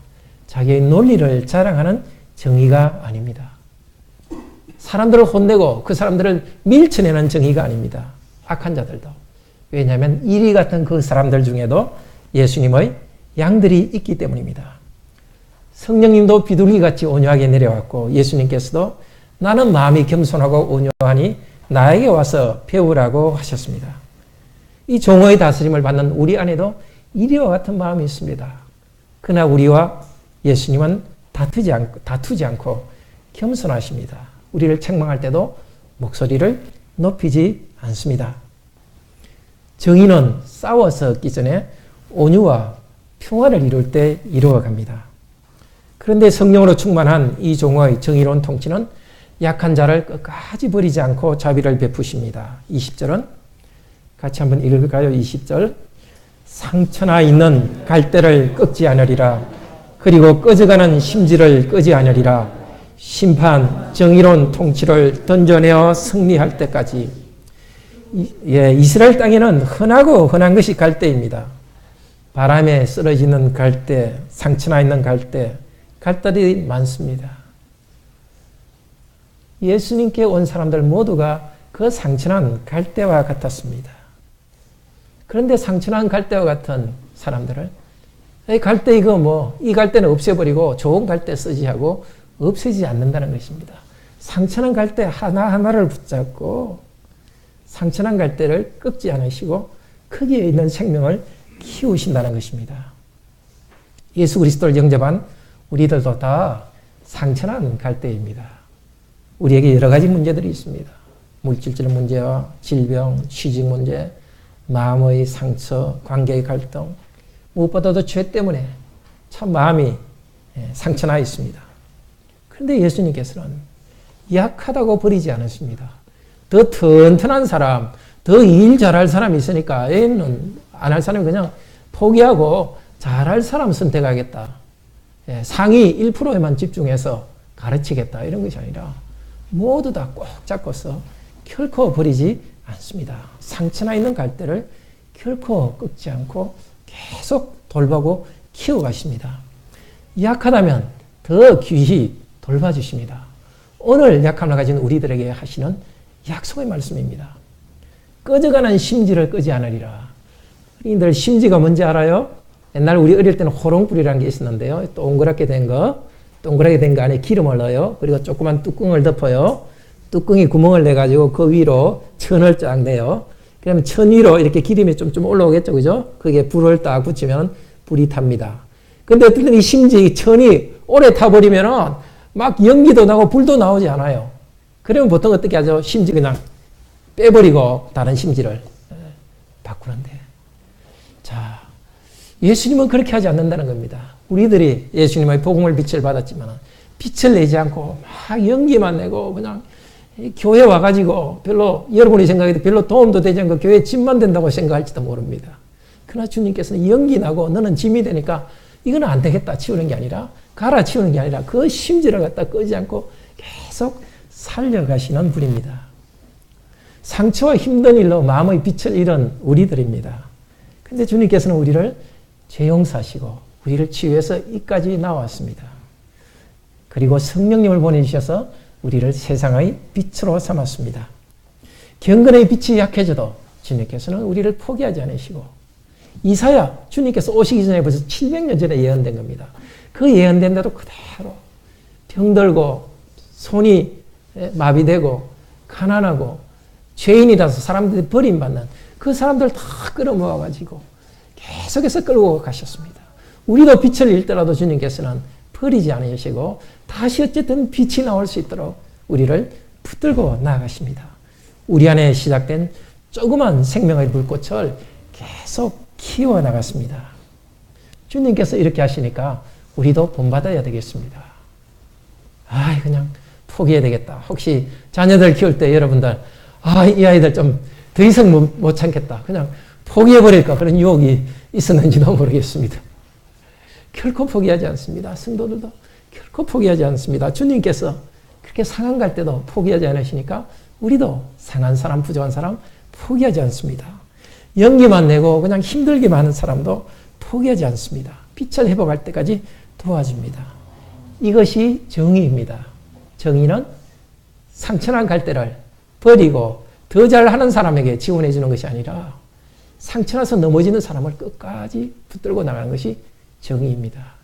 자기의 논리를 자랑하는 정의가 아닙니다. 사람들을 혼내고 그 사람들을 밀쳐내는 정의가 아닙니다. 악한 자들도. 왜냐하면 이리 같은 그 사람들 중에도 예수님의 양들이 있기 때문입니다. 성령님도 비둘기같이 온유하게 내려왔고 예수님께서도 나는 마음이 겸손하고 온유하니 나에게 와서 배우라고 하셨습니다. 이 종의 다스림을 받는 우리 안에도 이리와 같은 마음이 있습니다. 그러나 우리와 예수님은 다투지 않고 겸손하십니다. 우리를 책망할 때도 목소리를 높이지 않습니다. 정의는 싸워서 얻기 전에 온유와 평화를 이룰 때 이루어갑니다. 그런데 성령으로 충만한 이 종의 정의로운 통치는 약한 자를 끝까지 버리지 않고 자비를 베푸십니다. 20절은 같이 한번 읽을까요? 20절 상처나 있는 갈대를 꺾지 않으리라. 그리고 꺼져가는 심지를 끄지 아니리라. 심판, 정의로운 통치를 던져내어 승리할 때까지. 이스라엘 땅에는 흔한 것이 갈대입니다. 바람에 쓰러지는 갈대, 상처나 있는 갈대, 갈대들이 많습니다. 예수님께 온 사람들 모두가 그 상처난 갈대와 같았습니다. 그런데 상처난 갈대와 같은 사람들을 갈대 이 갈대는 없애버리고 좋은 갈대 쓰지 하고 없애지 않는다는 것입니다. 상처난 갈대 하나하나를 붙잡고 상처난 갈대를 꺾지 않으시고 거기에 있는 생명을 키우신다는 것입니다. 예수 그리스도를 영접한 우리들도 다 상처난 갈대입니다. 우리에게 여러 가지 문제들이 있습니다. 물질적 문제와 질병, 취직 문제, 마음의 상처, 관계의 갈등, 무엇보다도 죄 때문에 참 마음이 상처나 있습니다. 그런데 예수님께서는 약하다고 버리지 않으십니다. 더 튼튼한 사람, 더 일 잘할 사람이 있으니까 애는 안 할 사람이 그냥 포기하고 잘할 사람 선택하겠다. 상위 1%에만 집중해서 가르치겠다. 이런 것이 아니라 모두 다 꼭 잡고서 결코 버리지 않습니다. 상처나 있는 갈대를 결코 꺾지 않고 계속 돌보고 키워가십니다. 약하다면 더 귀히 돌봐주십니다. 오늘 약함을 가진 우리들에게 하시는 약속의 말씀입니다. 꺼져가는 심지를 끄지 않으리라. 늘 심지가 뭔지 알아요? 옛날 우리 어릴 때는 호롱불이라는 게 있었는데요. 동그랗게 된 거 안에 기름을 넣어요. 그리고 조그만 뚜껑을 덮어요. 뚜껑이 구멍을 내가지고 그 위로 천을 쫙 내요. 그러면 천 위로 이렇게 기름이 좀 올라오겠죠. 그죠? 그게 불을 딱 붙이면 불이 탑니다. 근데 어떤 이 심지 천이 오래 타버리면은 막 연기도 나고 불도 나오지 않아요. 그러면 보통 어떻게 하죠? 심지 그냥 빼버리고 다른 심지를 바꾸는데. 자, 예수님은 그렇게 하지 않는다는 겁니다. 우리들이 예수님의 복음을 빛을 받았지만 빛을 내지 않고 막 연기만 내고 그냥 교회 와가지고 별로 여러분이 생각해도 별로 도움도 되지 않고 교회 짐만 된다고 생각할지도 모릅니다. 그러나 주님께서는 연기 나고 너는 짐이 되니까 이거는 안 되겠다 치우는 게 아니라 갈아치우는 게 아니라 그 심지를 갖다 끄지 않고 계속 살려가시는 분입니다. 상처와 힘든 일로 마음의 빛을 잃은 우리들입니다. 근데 주님께서는 우리를 죄용사시고 우리를 치유해서 이까지 나왔습니다. 그리고 성령님을 보내주셔서 우리를 세상의 빛으로 삼았습니다. 경건의 빛이 약해져도 주님께서는 우리를 포기하지 않으시고 이사야 주님께서 오시기 전에 벌써 700년 전에 예언된 겁니다. 그 예언된 대로 그대로 병들고 손이 마비되고 가난하고 죄인이라서 사람들이 버림받는 그 사람들 다 끌어모아가지고 계속해서 끌고 가셨습니다. 우리도 빛을 잃더라도 주님께서는 버리지 않으시고 다시 어쨌든 빛이 나올 수 있도록 우리를 붙들고 나아가십니다. 우리 안에 시작된 조그만 생명의 불꽃을 계속 키워나갔습니다. 주님께서 이렇게 하시니까 우리도 본받아야 되겠습니다. 그냥 포기해야 되겠다. 혹시 자녀들 키울 때 여러분들 이 아이들 좀 더 이상 못 참겠다. 그냥 포기해버릴까 그런 유혹이 있었는지도 모르겠습니다. 결코 포기하지 않습니다. 성도들도 결코 포기하지 않습니다. 주님께서 그렇게 상한 갈 때도 포기하지 않으시니까 우리도 상한 사람, 부족한 사람 포기하지 않습니다. 연기만 내고 그냥 힘들기만 하는 사람도 포기하지 않습니다. 빛을 회복할 때까지 도와줍니다. 이것이 정의입니다. 정의는 상처난 갈대를 버리고 더 잘하는 사람에게 지원해 주는 것이 아니라 상처나서 넘어지는 사람을 끝까지 붙들고 나가는 것이 정의입니다.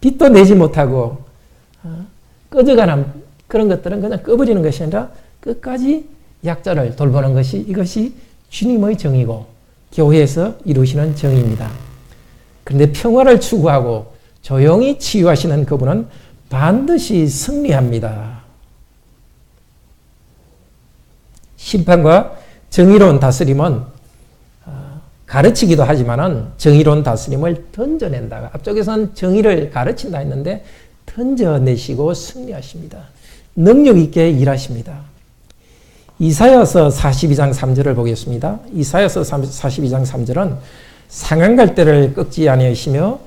빛도 내지 못하고 꺼져가는 그런 것들은 그냥 꺼버리는 것이 아니라 끝까지 약자를 돌보는 것이 이것이 주님의 정의고 교회에서 이루시는 정의입니다. 그런데 평화를 추구하고 조용히 치유하시는 그분은 반드시 승리합니다. 심판과 정의로운 다스림은 가르치기도 하지만은 정의로운 다스림을 던져낸다. 앞쪽에서는 정의를 가르친다 했는데 던져내시고 승리하십니다. 능력 있게 일하십니다. 이사야서 42장 3절을 보겠습니다. 이사야서 42장 3절은 상한 갈대를 꺾지 아니하시며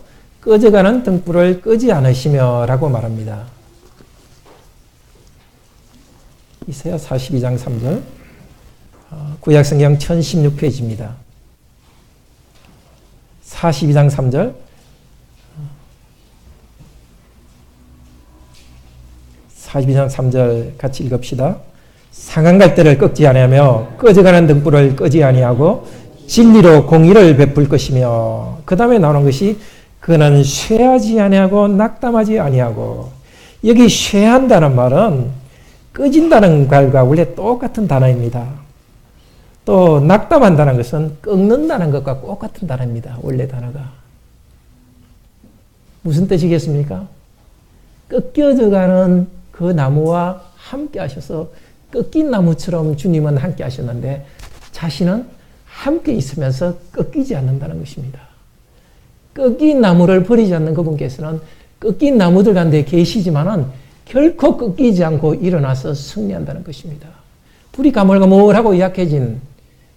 꺼져가는 등불을 끄지 않으시며 라고 말합니다. 이사야 42장 3절, 구약성경 1016페이지입니다. 42장 3절, 42장 3절 같이 읽읍시다. 상한 갈대를 꺾지 아니하며 꺼져가는 등불을 끄지 아니하고 진리로 공의를 베풀 것이며, 그 다음에 나오는 것이 그는 쇠하지 아니하고 낙담하지 아니하고. 여기 쇠한다는 말은 꺼진다는 말과 원래 똑같은 단어입니다. 또 낙담한다는 것은 꺾는다는 것과 똑같은 단어입니다. 원래 단어가. 무슨 뜻이겠습니까? 꺾여져가는 그 나무와 함께 하셔서 꺾인 나무처럼 주님은 함께 하셨는데 자신은 함께 있으면서 꺾이지 않는다는 것입니다. 꺾인 나무를 버리지 않는 그분께서는 꺾인 나무들 가운데 계시지만은 결코 꺾이지 않고 일어나서 승리한다는 것입니다. 불이 가물가물하고 약해진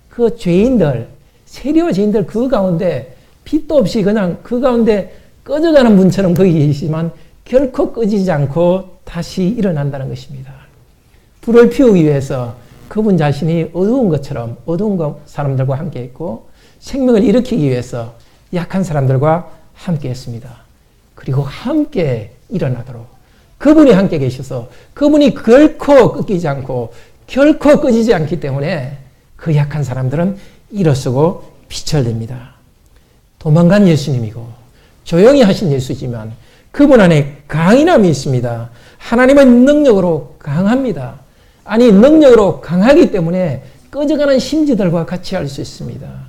그 죄인들, 세리와 죄인들 그 가운데 빛도 없이 그냥 그 가운데 꺼져가는 분처럼 거기 계시지만 결코 꺼지지 않고 다시 일어난다는 것입니다. 불을 피우기 위해서 그분 자신이 어두운 것처럼 어두운 사람들과 함께 했고 생명을 일으키기 위해서 약한 사람들과 함께 했습니다. 그리고 함께 일어나도록 그분이 함께 계셔서 그분이 결코 꺾이지 않고 결코 꺼지지 않기 때문에 그 약한 사람들은 일어서고 빛을 냅니다. 도망간 예수님이고 조용히 하신 예수지만 그분 안에 강인함이 있습니다. 하나님의 능력으로 강합니다. 아니 능력으로 강하기 때문에 꺼져가는 심지들과 같이 할 수 있습니다.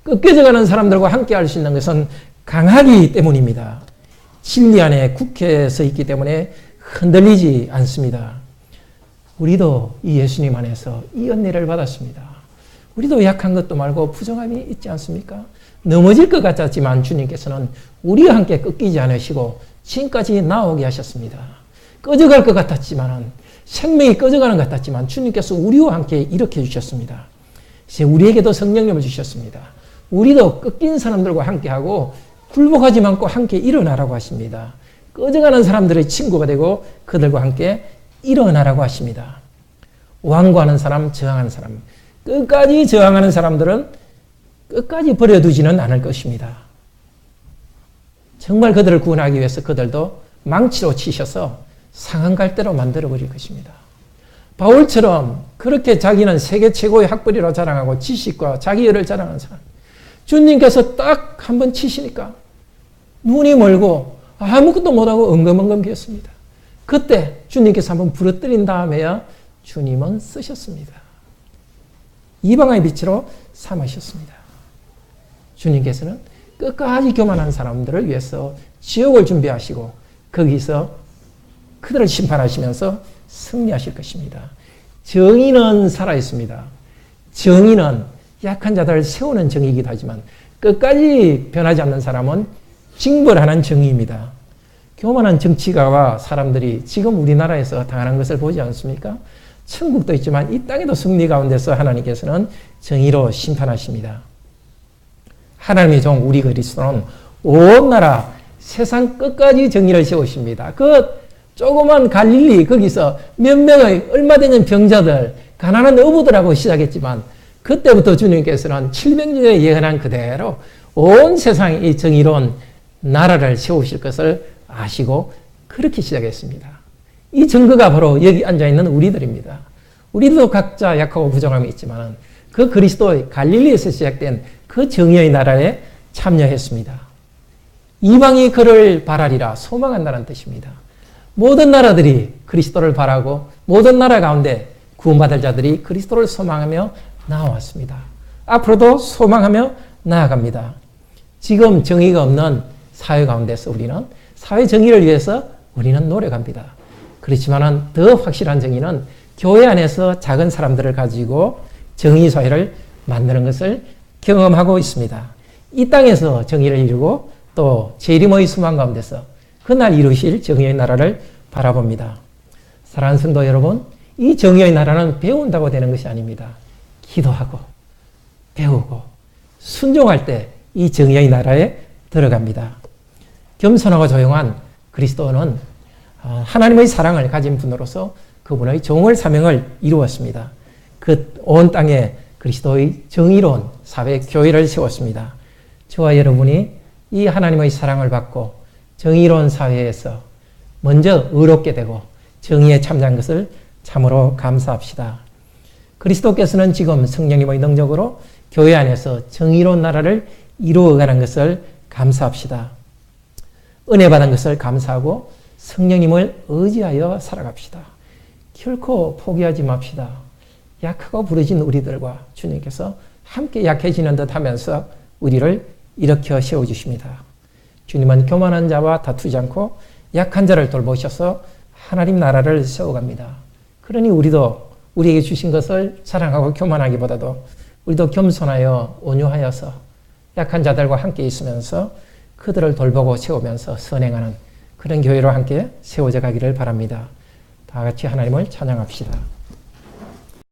꺾여져가는 사람들과 함께 할 수 있는 것은 강하기 때문입니다. 진리 안에 굳게 서 있기 때문에 흔들리지 않습니다. 우리도 이 예수님 안에서 이 은혜를 받았습니다. 우리도 약한 것도 말고 부정함이 있지 않습니까? 넘어질 것 같았지만 주님께서는 우리와 함께 꺾이지 않으시고 지금까지 나오게 하셨습니다. 꺼져갈 것 같았지만 생명이 꺼져가는 것 같았지만 주님께서 우리와 함께 일으켜 주셨습니다. 이제 우리에게도 성령님을 주셨습니다. 우리도 꺾인 사람들과 함께하고 굴복하지 않고 함께 일어나라고 하십니다. 꺼져가는 사람들의 친구가 되고 그들과 함께 일어나라고 하십니다. 완고하는 사람, 저항하는 사람, 끝까지 저항하는 사람들은 끝까지 버려두지는 않을 것입니다. 정말 그들을 구원하기 위해서 그들도 망치로 치셔서 상한 갈대로 만들어버릴 것입니다. 바울처럼 그렇게 자기는 세계 최고의 학벌이라고 자랑하고 지식과 자기를 자랑하는 사람, 주님께서 딱 한 번 치시니까 눈이 멀고 아무것도 못하고 엉금엉금 비었습니다. 그때 주님께서 한번 부러뜨린 다음에야 주님은 쓰셨습니다. 이방의 빛으로 삼으셨습니다. 주님께서는 끝까지 교만한 사람들을 위해서 지옥을 준비하시고 거기서 그들을 심판하시면서 승리하실 것입니다. 정의는 살아있습니다. 정의는 약한 자들을 세우는 정의이기도 하지만 끝까지 변하지 않는 사람은 징벌하는 정의입니다. 교만한 정치가와 사람들이 지금 우리나라에서 당하는 것을 보지 않습니까? 천국도 있지만 이 땅에도 승리 가운데서 하나님께서는 정의로 심판하십니다. 하나님의 종 우리 그리스도는 온 나라 세상 끝까지 정의를 세우십니다. 그 조그만 갈릴리 거기서 몇 명의 얼마 되는 병자들 가난한 어부들하고 시작했지만 그때부터 주님께서는 700년에 예언한 그대로 온 세상에 이 정의로운 나라를 세우실 것을 아시고 그렇게 시작했습니다. 이 증거가 바로 여기 앉아있는 우리들입니다. 우리도 각자 약하고 부정함이 있지만 그 그리스도의 갈릴리에서 시작된 그 정의의 나라에 참여했습니다. 이방이 그를 바라리라 소망한다는 뜻입니다. 모든 나라들이 그리스도를 바라고 모든 나라 가운데 구원받을 자들이 그리스도를 소망하며 나왔습니다. 앞으로도 소망하며 나아갑니다. 지금 정의가 없는 사회 가운데서 우리는 사회 정의를 위해서 우리는 노력합니다. 그렇지만 더 확실한 정의는 교회 안에서 작은 사람들을 가지고 정의 사회를 만드는 것을 경험하고 있습니다. 이 땅에서 정의를 이루고 또 재림의 수망 가운데서 그날 이루실 정의의 나라를 바라봅니다. 사랑하는 성도 여러분, 이 정의의 나라는 배운다고 되는 것이 아닙니다. 기도하고 배우고 순종할 때 이 정의의 나라에 들어갑니다. 겸손하고 조용한 그리스도는 하나님의 사랑을 가진 분으로서 그분의 정월 사명을 이루었습니다. 그 온 땅에 그리스도의 정의로운 사회 교회를 세웠습니다. 저와 여러분이 이 하나님의 사랑을 받고 정의로운 사회에서 먼저 의롭게 되고 정의에 참여한 것을 참으로 감사합시다. 그리스도께서는 지금 성령님의 능력으로 교회 안에서 정의로운 나라를 이루어가는 것을 감사합시다. 은혜 받은 것을 감사하고 성령님을 의지하여 살아갑시다. 결코 포기하지 맙시다. 약하고 부르진 우리들과 주님께서 함께 약해지는 듯 하면서 우리를 일으켜 세워주십니다. 주님은 교만한 자와 다투지 않고 약한 자를 돌보셔서 하나님 나라를 세워갑니다. 그러니 우리도 우리에게 주신 것을 자랑하고 교만하기보다도 우리도 겸손하여 온유하여서 약한 자들과 함께 있으면서 그들을 돌보고 세우면서 선행하는 그런 교회로 함께 세워져 가기를 바랍니다. 다 같이 하나님을 찬양합시다.